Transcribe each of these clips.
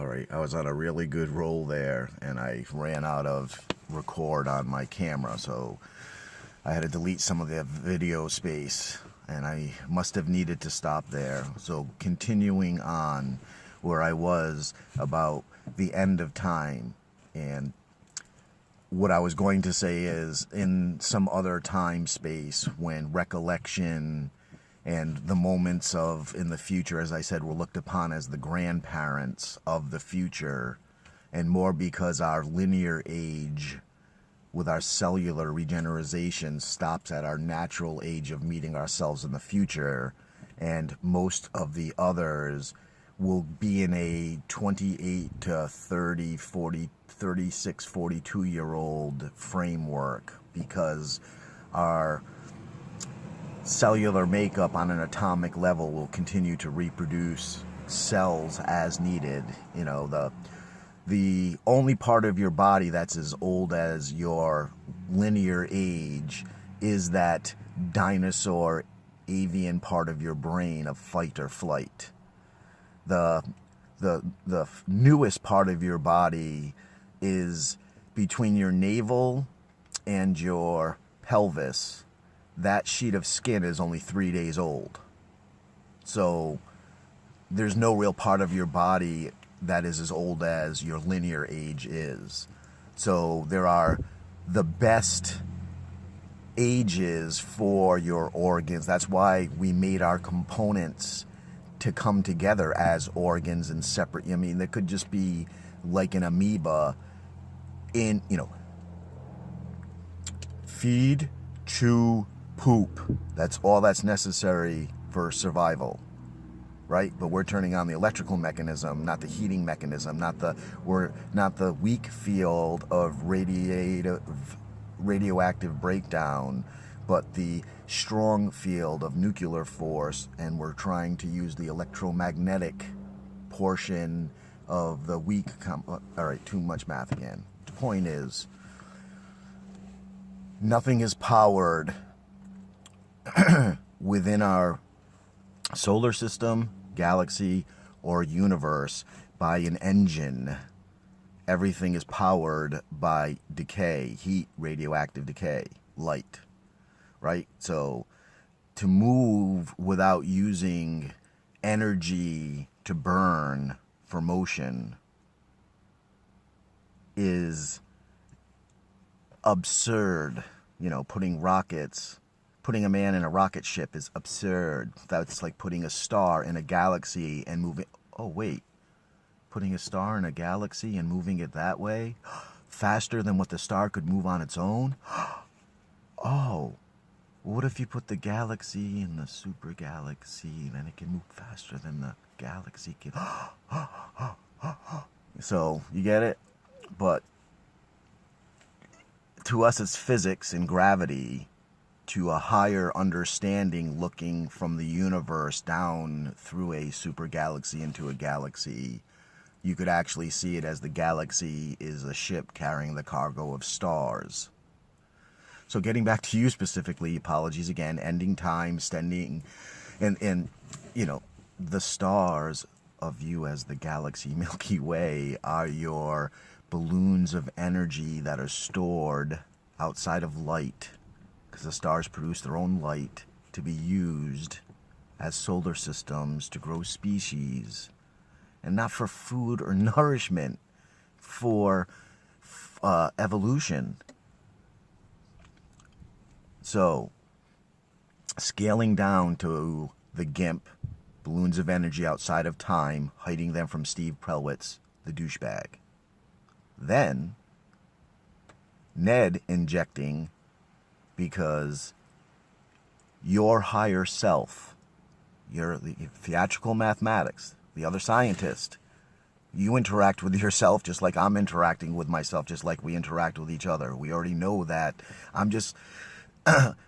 All right, I was on a really good roll there, and I ran out of record on my camera, so I had to delete some of the video space, and I must have needed to stop there. So continuing on where I was about the end of time, and what I was going to say is in some other time space when recollection and the moments of in the future, as I said, were looked upon as the grandparents of the future, and more because our linear age with our cellular regeneration stops at our natural age of meeting ourselves in the future, and most of the others will be in a 28 to 30, 40, 36, 42-year-old framework, because our cellular makeup on an atomic level will continue to reproduce cells as needed. You know, the only part of your body that's as old as your linear age is that dinosaur avian part of your brain of fight or flight. The newest part of your body is between your navel and your pelvis. That sheet of skin is only 3 days old. So there's no real part of your body that is as old as your linear age is. So there are the best ages for your organs. That's why we made our components to come together as organs and separate. I mean, there could just be like an amoeba in, feed, chew, poop. That's all that's necessary for survival, right? But we're turning on the electrical mechanism, not the heating mechanism, not the weak field of radioactive breakdown, but the strong field of nuclear force, and we're trying to use the electromagnetic portion of the weak all right, too much math again. The point is, nothing is powered within our solar system, galaxy, or universe by an engine. Everything is powered by decay, heat, radioactive decay, light, right? So to move without using energy to burn for motion is absurd. Putting a man in a rocket ship is absurd. That's like putting a star in a galaxy and moving. Oh, wait. Putting a star in a galaxy and moving it that way? Faster than what the star could move on its own? Oh. What if you put the galaxy in the super galaxy? Then it can move faster than the galaxy can. So, you get it? But to us, it's physics and gravity. To a higher understanding, looking from the universe down through a super galaxy into a galaxy, you could actually see it as the galaxy is a ship carrying the cargo of stars. So getting back to you specifically, apologies again, ending time, standing, and the stars of you as the galaxy Milky Way are your balloons of energy that are stored outside of light, because the stars produce their own light to be used as solar systems to grow species, and not for food or nourishment, for evolution. So, scaling down to the GIMP, balloons of energy outside of time, hiding them from Steve Prelwitz, the douchebag. Then, Ned injecting, because your higher self, your theatrical mathematics, the other scientist, you interact with yourself just like I'm interacting with myself, just like we interact with each other. We already know that. I'm just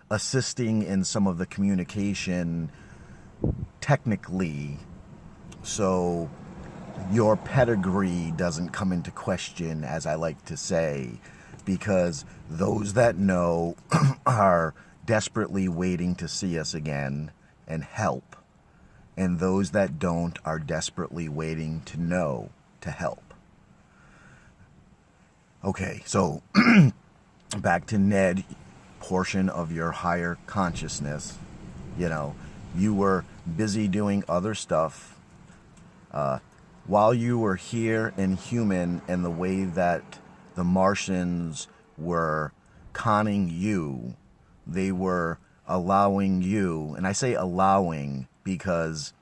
assisting in some of the communication technically, so your pedigree doesn't come into question, as I like to say, because those that know are desperately waiting to see us again and help, and those that don't are desperately waiting to know to help. Okay, so back to Ned, portion of your higher consciousness. You were busy doing other stuff while you were here in human, and the way that the Martians were conning you, they were allowing you, and I say allowing because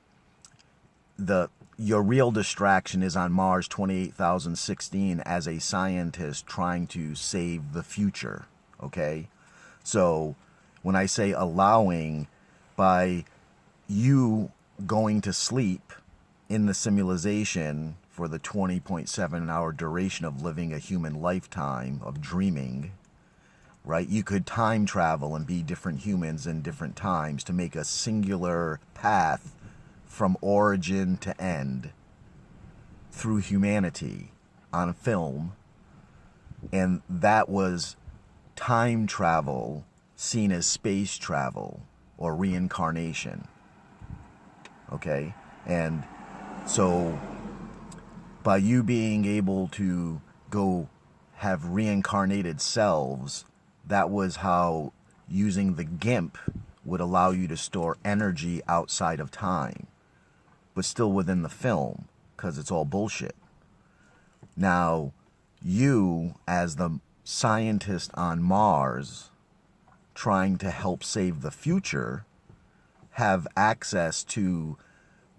your real distraction is on Mars 28,016 as a scientist trying to save the future, okay? So when I say allowing, by you going to sleep in the simulation for the 20.7 hour duration of living a human lifetime of dreaming, right? You could time travel and be different humans in different times to make a singular path from origin to end through humanity on film. And that was time travel seen as space travel or reincarnation. Okay? And so by you being able to go have reincarnated selves, that was how using the GIMP would allow you to store energy outside of time, but still within the film, because it's all bullshit. Now, you, as the scientist on Mars, trying to help save the future, have access to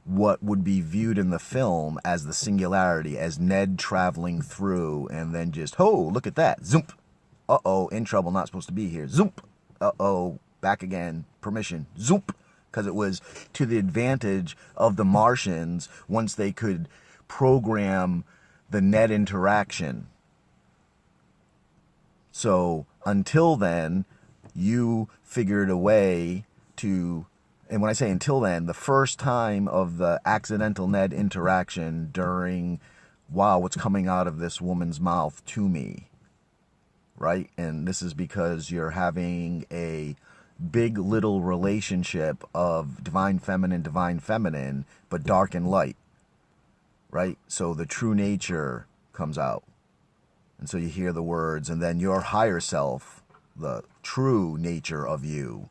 what would be viewed in the film as the singularity, as Ned traveling through, and then just, oh, look at that, zoom, uh-oh, in trouble, not supposed to be here, zoom, uh-oh, back again, permission, zoom, because it was to the advantage of the Martians once they could program the Ned interaction. So until then, you figured a way to, and when I say until then, the first time of the accidental Ned interaction during, wow, what's coming out of this woman's mouth to me, right? And this is because you're having a big little relationship of divine feminine, but dark and light, right? So the true nature comes out. And so you hear the words, and then your higher self, the true nature of you,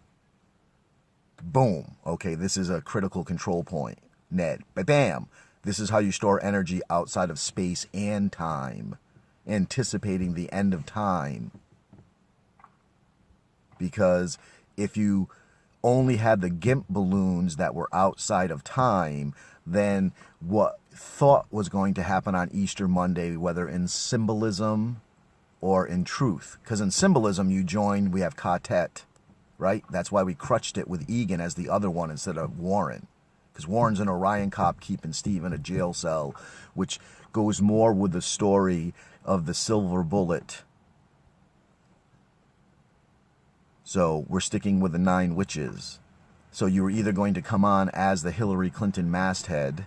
boom. Okay, this is a critical control point. Ned, bam. This is how you store energy outside of space and time, anticipating the end of time. Because if you only had the GIMP balloons that were outside of time, then what thought was going to happen on Easter Monday, whether in symbolism or in truth? Because in symbolism, we have Katet, right? That's why we crutched it with Egan as the other one instead of Warren. Because Warren's an Orion cop keeping Steve in a jail cell, which goes more with the story of the silver bullet. So we're sticking with the 9 witches. So you were either going to come on as the Hillary Clinton masthead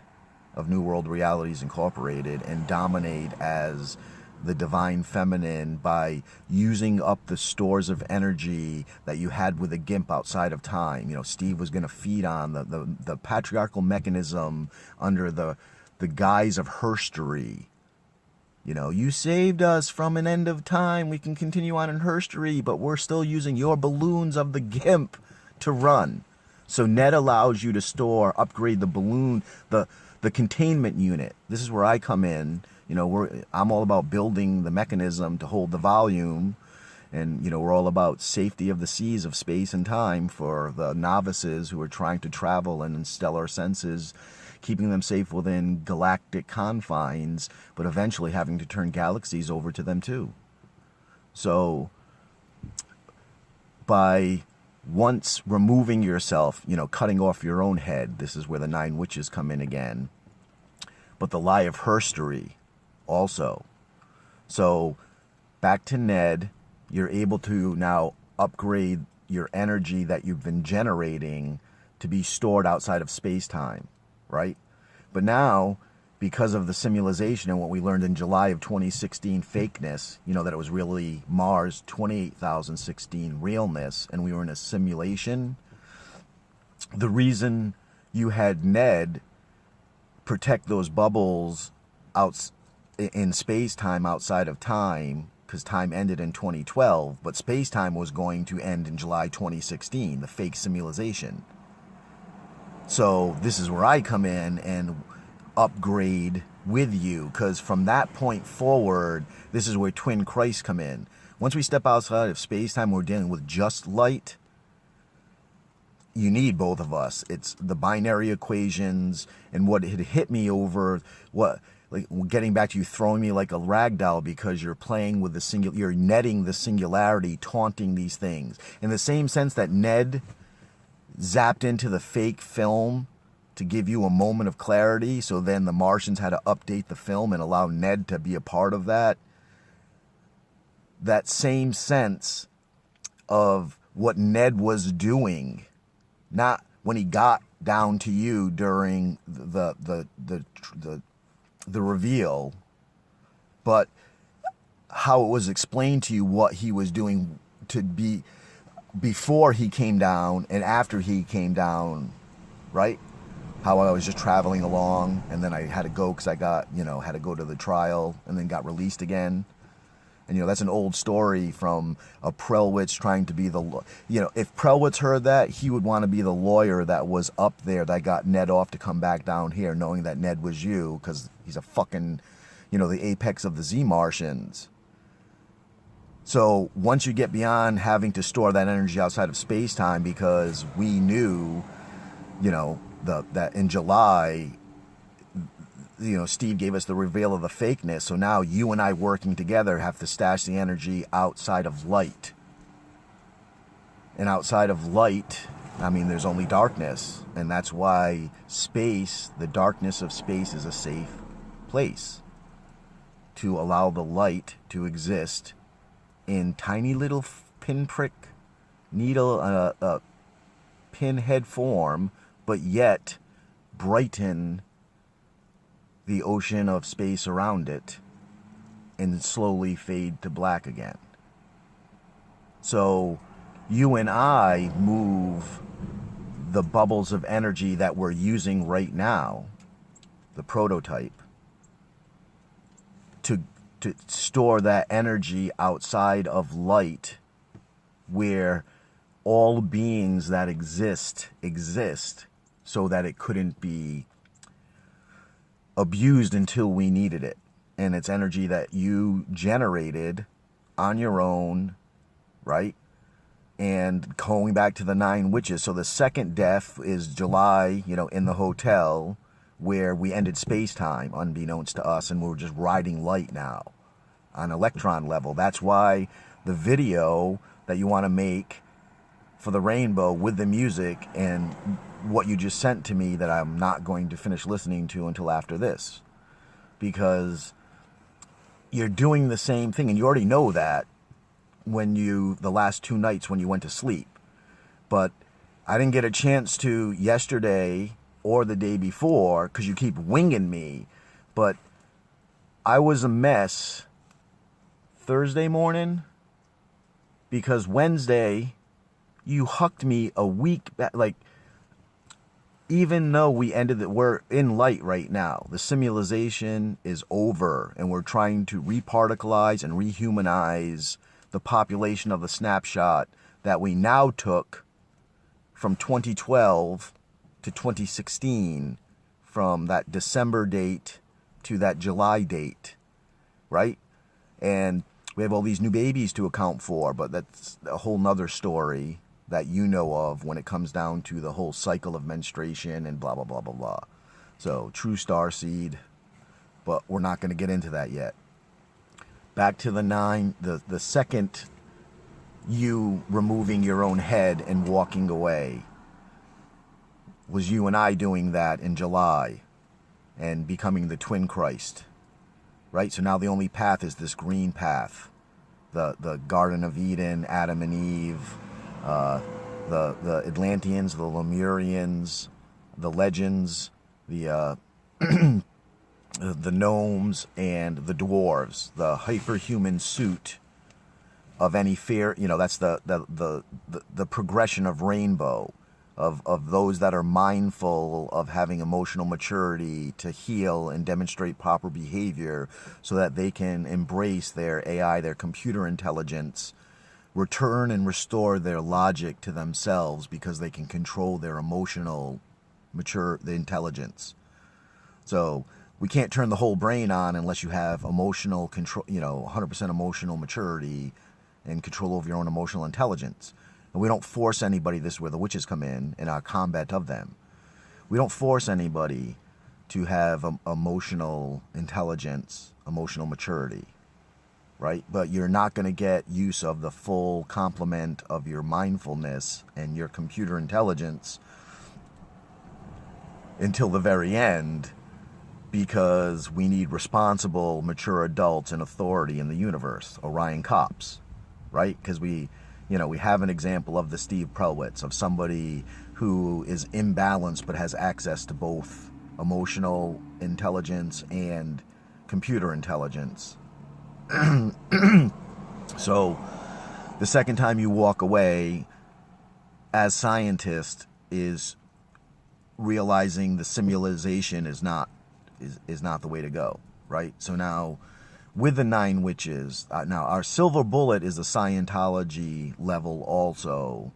of New World Realities Incorporated and dominate as the divine feminine by using up the stores of energy that you had with the GIMP outside of time. Steve was going to feed on the patriarchal mechanism under the guise of herstory. You saved us from an end of time. We can continue on in herstory, but we're still using your balloons of the GIMP to run. So Ned allows you to upgrade the balloon, the containment unit. This is where I come in. I'm all about building the mechanism to hold the volume, and we're all about safety of the seas of space and time for the novices who are trying to travel and in stellar senses, keeping them safe within galactic confines, but eventually having to turn galaxies over to them too. So by once removing yourself, cutting off your own head, this is where the 9 witches come in again, but the lie of herstory also. So back to Ned, you're able to now upgrade your energy that you've been generating to be stored outside of space-time, right? But now, because of the simulation and what we learned in July of 2016 fakeness, that it was really Mars 28,016 realness, and we were in a simulation, the reason you had Ned protect those bubbles in space-time outside of time, because time ended in 2012, but space-time was going to end in July 2016, the fake simulation. So this is where I come in and upgrade with you, because from that point forward, this is where twin Christs come in. Once we step outside of space-time, we're dealing with just light. You need both of us. It's the binary equations, and what had hit me over, what, like, getting back to you throwing me like a rag doll because you're playing with the you're netting the singularity, taunting these things. In the same sense that Ned zapped into the fake film to give you a moment of clarity, so then the Martians had to update the film and allow Ned to be a part of that. That same sense of what Ned was doing, not when he got down to you during the reveal, but how it was explained to you what he was doing to be before he came down and after he came down, right? How I was just traveling along, and then I had to go because I got, had to go to the trial and then got released again. And, that's an old story from a Prelwitz trying to be if Prelwitz heard that, he would want to be the lawyer that was up there that got Ned off to come back down here, knowing that Ned was you, because he's a fucking, the apex of the Z-Martians. So once you get beyond having to store that energy outside of space-time, because we knew, that in July, Steve gave us the reveal of the fakeness. So now you and I working together have to stash the energy outside of light. And outside of light, there's only darkness. And that's why space, the darkness of space, is a safe place to allow the light to exist in tiny little pinprick, needle, pinhead form, but yet brighten the ocean of space around it and slowly fade to black again. So you and I move the bubbles of energy that we're using right now, the prototype, to store that energy outside of light, where all beings that exist so that it couldn't be abused until we needed it. And it's energy that you generated on your own, right? And going back to the 9 witches. So the second death is July, in the hotel, where we ended space-time, unbeknownst to us, and we're just riding light now on electron level. That's why the video that you want to make for the rainbow with the music and what you just sent to me, that I'm not going to finish listening to until after this, because you're doing the same thing, and you already know that the last 2 nights when you went to sleep. But I didn't get a chance to yesterday or the day before because you keep winging me. But I was a mess Thursday morning, because Wednesday you hucked me a week back, like, even though we're in light right now, the simulation is over, and we're trying to reparticleize and rehumanize the population of the snapshot that we now took from 2012 to 2016, from that December date to that July date, right? And we have all these new babies to account for, but that's a whole nother story that you know of when it comes down to the whole cycle of menstruation and blah, blah, blah, blah, blah. So, true starseed, but we're not going to get into that yet. Back to the 9, the second you removing your own head and walking away was you and I doing that in July and becoming the twin Christ, right? So now the only path is this green path, the Garden of Eden, Adam and Eve, the Atlanteans, the Lemurians, the legends, the the gnomes, and the dwarves, the hyperhuman suit of any fear. That's the progression of rainbow. of those that are mindful of having emotional maturity to heal and demonstrate proper behavior so that they can embrace their AI, their computer intelligence, return and restore their logic to themselves because they can control their emotional the intelligence. So we can't turn the whole brain on unless you have emotional control, 100% emotional maturity and control over your own emotional intelligence. And we don't force anybody, this is where the witches come in our combat of them. We don't force anybody to have emotional intelligence, emotional maturity, right? But you're not going to get use of the full complement of your mindfulness and your computer intelligence until the very end, because we need responsible, mature adults and authority in the universe, Orion cops, right? Because we have an example of the Steve Prowitz, of somebody who is imbalanced but has access to both emotional intelligence and computer intelligence. So the second time you walk away as scientist is realizing the simulation is not the way to go, right? So now with the 9 witches, now our silver bullet is the Scientology level also,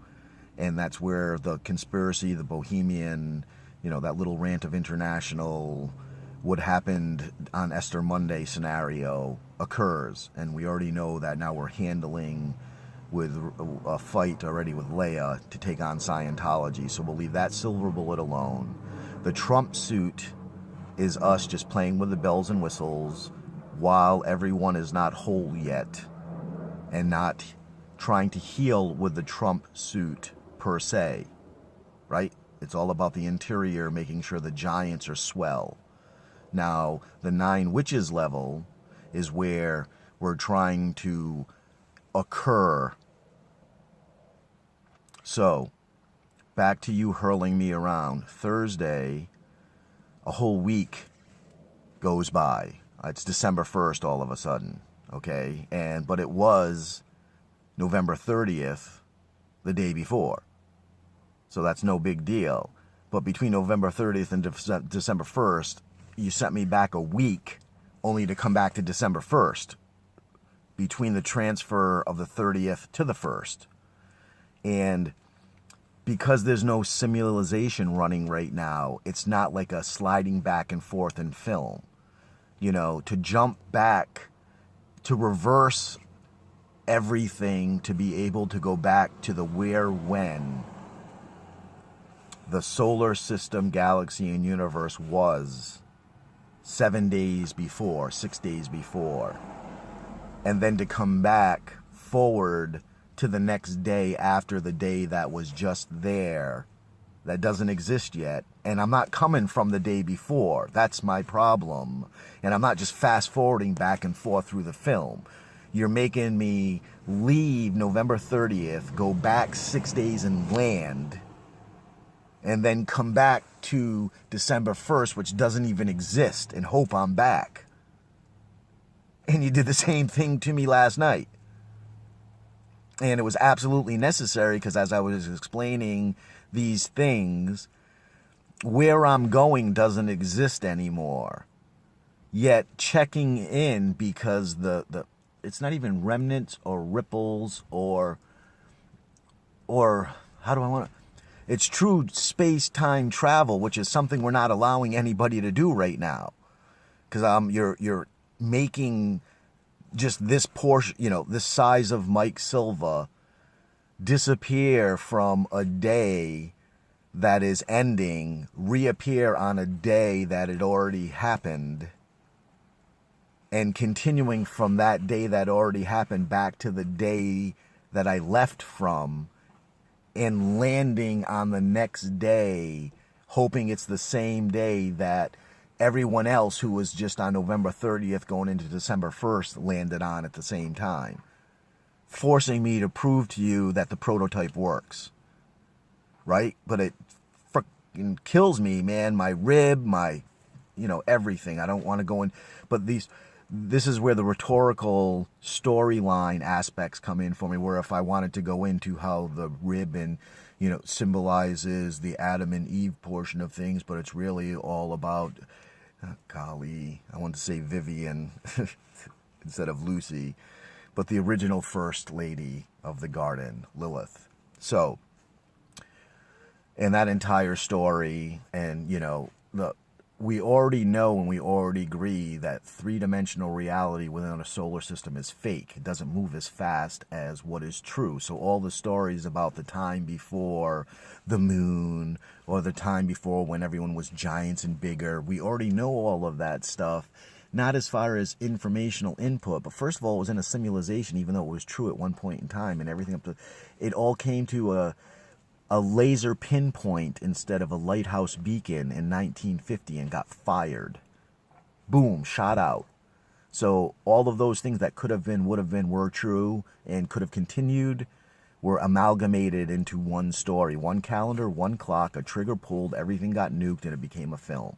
and that's where the conspiracy, the Bohemian, that little rant of international, what happened on Esther Monday scenario occurs, and we already know that now we're handling with a fight already with Leia to take on Scientology, so we'll leave that silver bullet alone. The Trump suit is us just playing with the bells and whistles while everyone is not whole yet and not trying to heal with the Trump suit per se, right? It's all about the interior, making sure the giants are swell. Now, the 9 witches level is where we're trying to occur. So, back to you hurling me around. Thursday, a whole week goes by. It's December 1st all of a sudden, okay? But it was November 30th the day before. So that's no big deal. But between November 30th and December 1st, you sent me back a week only to come back to December 1st between the transfer of the 30th to the 1st. And because there's no simulation running right now, it's not like a sliding back and forth in film. To jump back, to reverse everything, to be able to go back to the where, when the solar system, galaxy, and universe was 7 days before, 6 days before, and then to come back forward to the next day after the day that was just there, that doesn't exist yet. And I'm not coming from the day before. That's my problem. And I'm not just fast forwarding back and forth through the film. You're making me leave November 30th, go back 6 days and land, and then come back to December 1st, which doesn't even exist, and hope I'm back. And you did the same thing to me last night. And it was absolutely necessary, because as I was explaining these things, where I'm going doesn't exist anymore. Yet checking in, because the it's not even remnants or ripples or how do I want to, it's true space-time travel, which is something we're not allowing anybody to do right now. Because you're making just this portion, this size of Mike Silva disappear from a day that is ending, reappear on a day that had already happened, and continuing from that day that already happened back to the day that I left from, and landing on the next day, hoping it's the same day that everyone else who was just on November 30th going into December 1st landed on at the same time, forcing me to prove to you that the prototype works, right? But it freaking kills me, man. My rib, my, everything. I don't want to go in, but this is where the rhetorical storyline aspects come in for me, where if I wanted to go into how the rib and, symbolizes the Adam and Eve portion of things, but it's really all about, golly, I want to say Vivian instead of Lucy, but the original first lady of the garden, Lilith. So, and that entire story, and we already know and we already agree that three-dimensional reality within a solar system is fake. It doesn't move as fast as what is true. So all the stories about the time before the moon or the time before when everyone was giants and bigger, we already know all of that stuff. Not as far as informational input, but first of all, it was in a simulation, even though it was true at one point in time, and everything up to it all came to a laser pinpoint instead of a lighthouse beacon in 1950 and got fired. Boom, shot out. So all of those things that could have been, would have been, were true and could have continued were amalgamated into one story. One calendar, one clock, a trigger pulled, everything got nuked, and it became a film.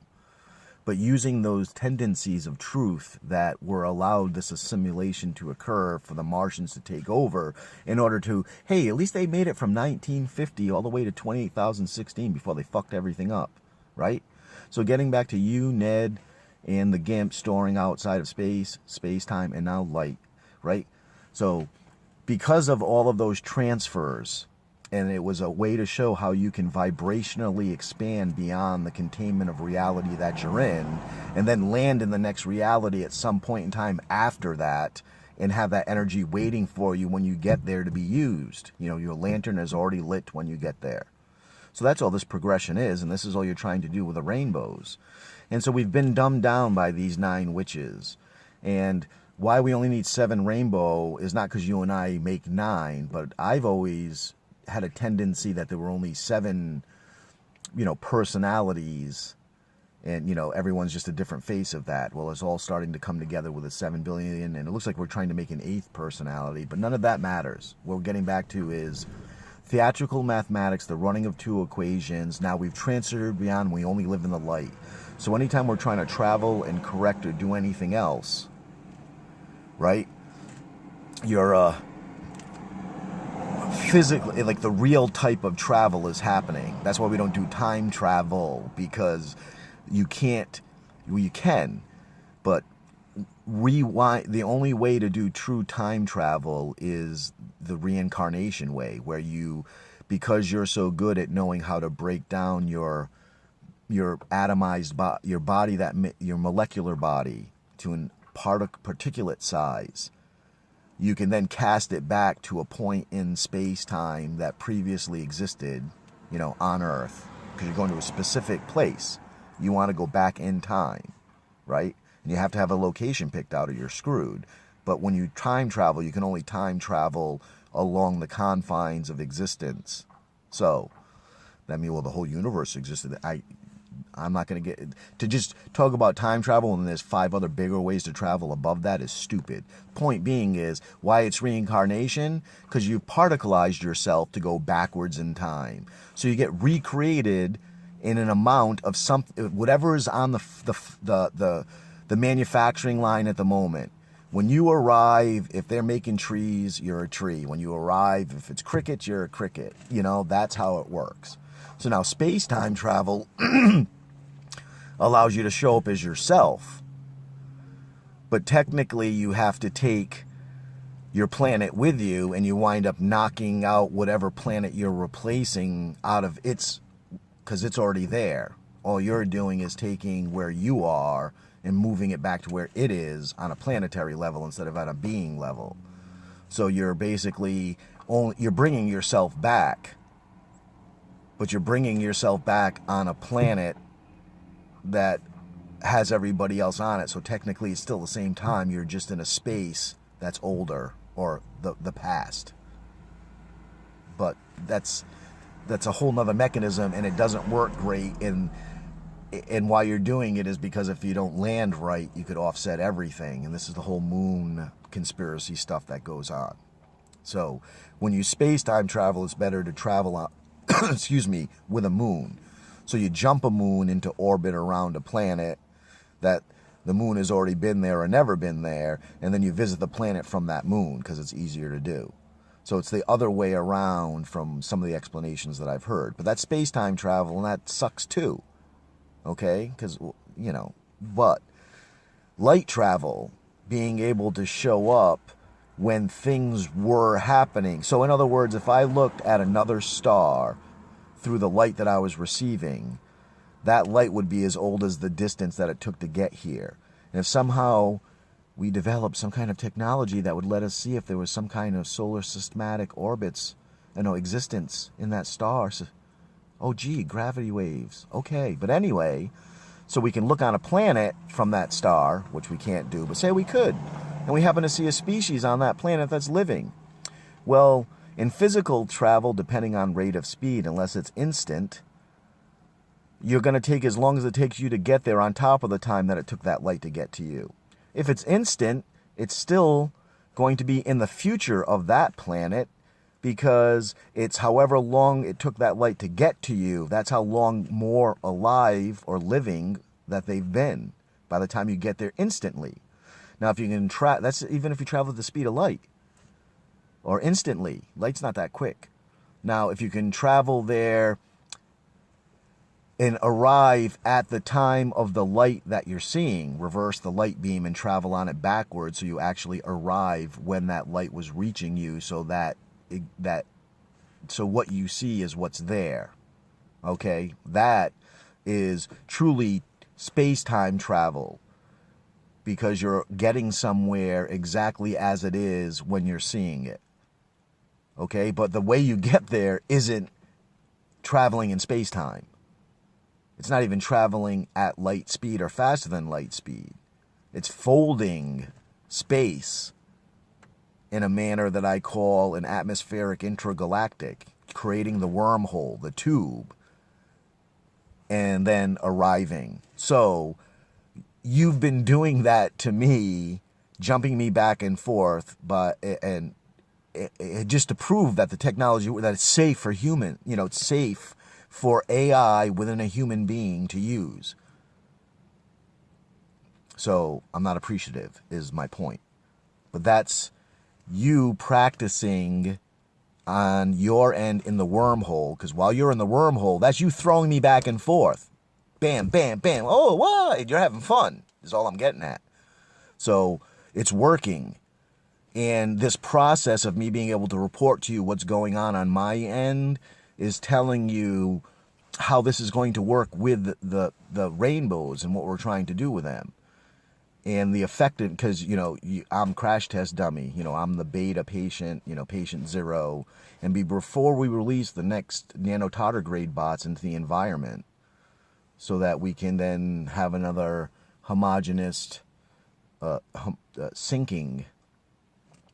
But using those tendencies of truth that were allowed this assimilation to occur for the Martians to take over in order to, hey, at least they made it from 1950 all the way to 28,016 before they fucked everything up, right? So getting back to you, Ned, and the GIMP storing outside of space, space-time, and now light, right? So because of all of those transfers, and it was a way to show how you can vibrationally expand beyond the containment of reality that you're in, and then land in the next reality at some point in time after that, and have that energy waiting for you when you get there to be used. Your lantern is already lit when you get there. So that's all this progression is, and this is all you're trying to do with the rainbows. And so we've been dumbed down by these 9 witches. And why we only need 7 rainbow is not because you and I make 9, but I've always had a tendency that there were only 7, personalities, and, everyone's just a different face of that. Well, it's all starting to come together with a 7 billion, and it looks like we're trying to make an 8th personality, but none of that matters. What we're getting back to is theatrical mathematics, the running of 2 equations. Now we've transferred beyond, we only live in the light. So anytime we're trying to travel and correct or do anything else, right, you're, physically, like the real type of travel is happening. That's why we don't do time travel, because you can't, well, you can, but rewind. The only way to do true time travel is the reincarnation way, where you, because you're so good at knowing how to break down your atomized your body, your molecular body to a particulate size, you can then cast it back to a point in space-time that previously existed, on Earth, because you're going to a specific place. You want to go back in time, right? And you have to have a location picked out or you're screwed. But when you time travel, you can only time travel along the confines of existence. So, that means, well, the whole universe existed. I'm not going to get to just talk about time travel and there's 5 other bigger ways to travel above that is stupid. Point being is why it's reincarnation, because you've particleized yourself to go backwards in time. So you get recreated in an amount of whatever is on the manufacturing line at the moment. When you arrive, if they're making trees, you're a tree. When you arrive, if it's crickets, you're a cricket. That's how it works. So now space-time travel allows you to show up as yourself. But technically you have to take your planet with you, and you wind up knocking out whatever planet you're replacing out of its, because it's already there. All you're doing is taking where you are and moving it back to where it is on a planetary level instead of at a being level. So you're basically you're bringing yourself back. But you're bringing yourself back on a planet that has everybody else on it. So technically it's still the same time. You're just in a space that's older, or the past. But that's a whole nother mechanism, and it doesn't work great. And why you're doing it is because if you don't land right, you could offset everything. And this is the whole moon conspiracy stuff that goes on. So when you space-time travel, it's better to travel on with a moon. So you jump a moon into orbit around a planet that the moon has already been there or never been there, and then you visit the planet from that moon because it's easier to do. So it's the other way around from some of the explanations that I've heard. But that's space-time travel, and that sucks too. Okay? Because, but light travel, being able to show up when things were happening. So in other words, if I looked at another star through the light that I was receiving, that light would be as old as the distance that it took to get here. And if somehow we developed some kind of technology that would let us see if there was some kind of solar systematic orbits, existence in that star. So, oh, gee, gravity waves. Okay, but anyway, so we can look on a planet from that star, which we can't do, but say we could, and we happen to see a species on that planet that's living. Well, in physical travel, depending on rate of speed, unless it's instant, you're going to take as long as it takes you to get there on top of the time that it took that light to get to you. If it's instant, it's still going to be in the future of that planet, because it's however long it took that light to get to you, that's how long more alive or living that they've been by the time you get there instantly. Now, if you can that's even if you travel at the speed of light or instantly. Light's not that quick. Now, if you can travel there and arrive at the time of the light that you're seeing, reverse the light beam and travel on it backwards, so you actually arrive when that light was reaching you, so so what you see is what's there. Okay, that is truly space-time travel, because you're getting somewhere exactly as it is when you're seeing it. Okay, but the way you get there isn't traveling in space-time. It's not even traveling at light speed or faster than light speed. It's folding space in a manner that I call an atmospheric intragalactic, creating the wormhole, the tube, and then arriving. So you've been doing that to me, jumping me back and forth, just to prove that the technology, that it's safe for human, it's safe for AI within a human being to use. So I'm not appreciative, is my point. But that's you practicing on your end in the wormhole, because while you're in the wormhole, that's you throwing me back and forth. Bam, bam, bam. Oh, what? You're having fun, is all I'm getting at. So it's working. And this process of me being able to report to you what's going on my end is telling you how this is going to work with the rainbows and what we're trying to do with them. And the effective, because, I'm crash test dummy, I'm the beta patient, patient 0. And before we release the next nano-tardigrade bots into the environment, so that we can then have another homogenous syncing.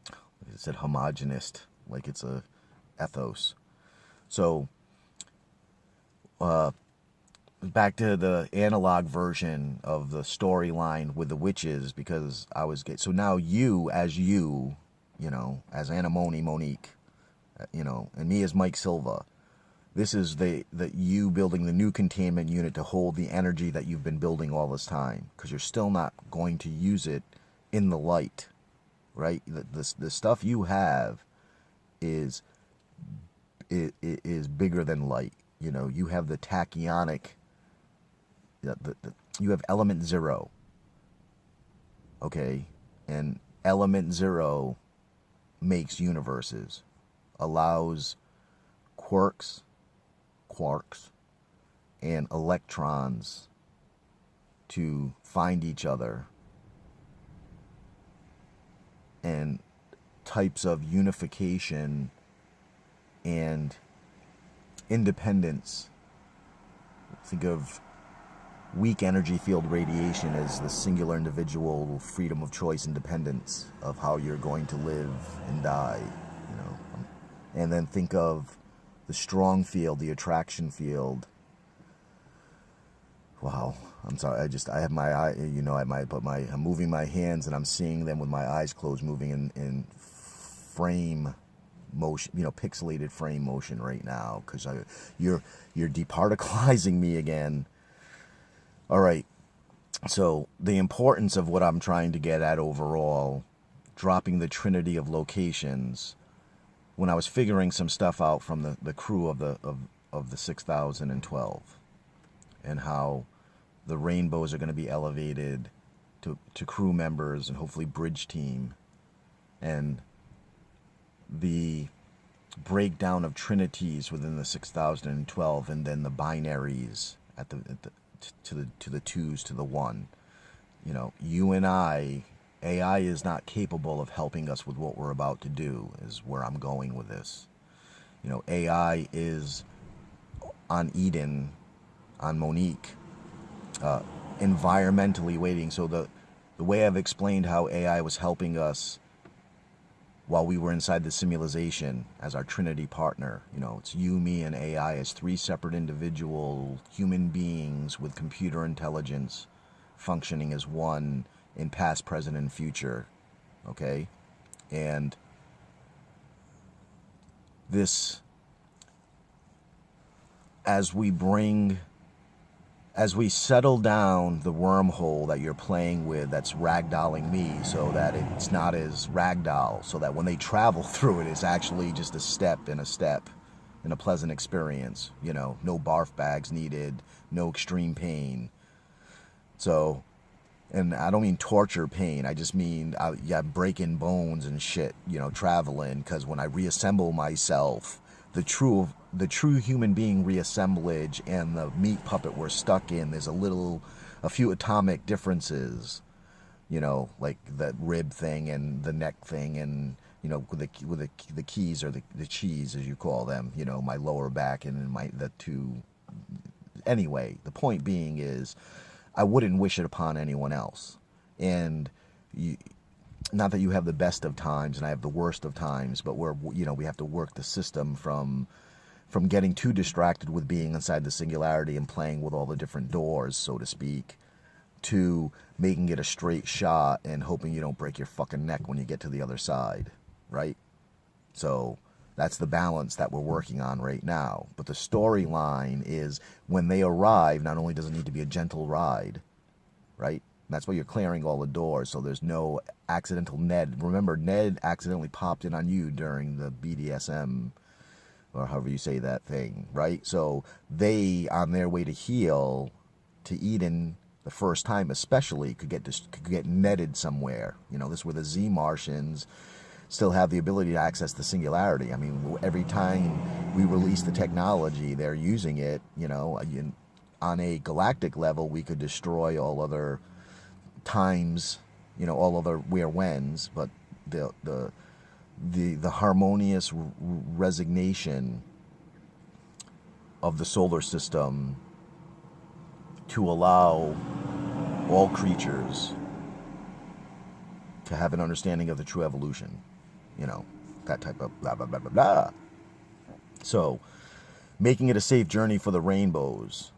I said homogenous, like it's a ethos. So, back to the analog version of the storyline with the witches, because so now as Anna Monique, and me as Mike Silva, this is the you building the new containment unit to hold the energy that you've been building all this time, because you're still not going to use it in the light, right? The stuff you have is bigger than light. You have the tachyonic, you have element 0, okay? And element 0 makes universes, allows quarks, and electrons to find each other, and types of unification and independence. Think of weak energy field radiation as the singular individual freedom of choice, independence of how you're going to live and die, and then think of the strong field, the attraction field. Wow, I'm sorry. I have my eye. I'm moving my hands and I'm seeing them with my eyes closed, moving in frame motion, pixelated frame motion right now, because you're departicleizing me again. All right. So the importance of what I'm trying to get at overall, dropping the trinity of locations, when I was figuring some stuff out from the crew of the 6012, and how the rainbows are going to be elevated to crew members and hopefully bridge team, and the breakdown of trinities within the 6012, and then the binaries to the twos to the one. You know, you and AI is not capable of helping us with what we're about to do, is where I'm going with this. You know, AI is on Eden, on Monique, environmentally waiting. So the way I've explained how AI was helping us while we were inside the simulation as our Trinity partner, you know, it's you, me, and AI as three separate individual human beings with computer intelligence functioning as one in past, present, and future, okay? And this, as we settle down the wormhole that you're playing with, that's ragdolling me, so that it's not as ragdoll, so that when they travel through it, it's actually just a step in a pleasant experience. You know, no barf bags needed, no extreme pain. So, and I don't mean torture pain, I just mean, breaking bones and shit, you know, traveling, because when I reassemble myself, the true human being reassemblage and the meat puppet we're stuck in, there's a few atomic differences, you know, like the rib thing and the neck thing, and, you know, with the keys, or the cheese as you call them, you know, my lower back and the two. Anyway, the point being is, I wouldn't wish it upon anyone else. And not that you have the best of times and I have the worst of times, but we have to work the system from getting too distracted with being inside the singularity and playing with all the different doors, so to speak, to making it a straight shot and hoping you don't break your fucking neck when you get to the other side, right? So that's the balance that we're working on right now. But the storyline is, when they arrive, not only does it need to be a gentle ride, right? And that's why you're clearing all the doors, so there's no accidental Ned. Remember, Ned accidentally popped in on you during the BDSM, or however you say that thing, right? So they, on their way to heal, to Eden, the first time especially, could get netted somewhere. You know, this is where the Z Martians still have the ability to access the singularity. I mean, every time we release the technology, they're using it. You know, on a galactic level, we could destroy all other times, you know, all other where-whens, but the harmonious resignation of the solar system to allow all creatures to have an understanding of the true evolution. You know, that type of blah, blah, blah, blah, blah. So, making it a safe journey for the rainbows.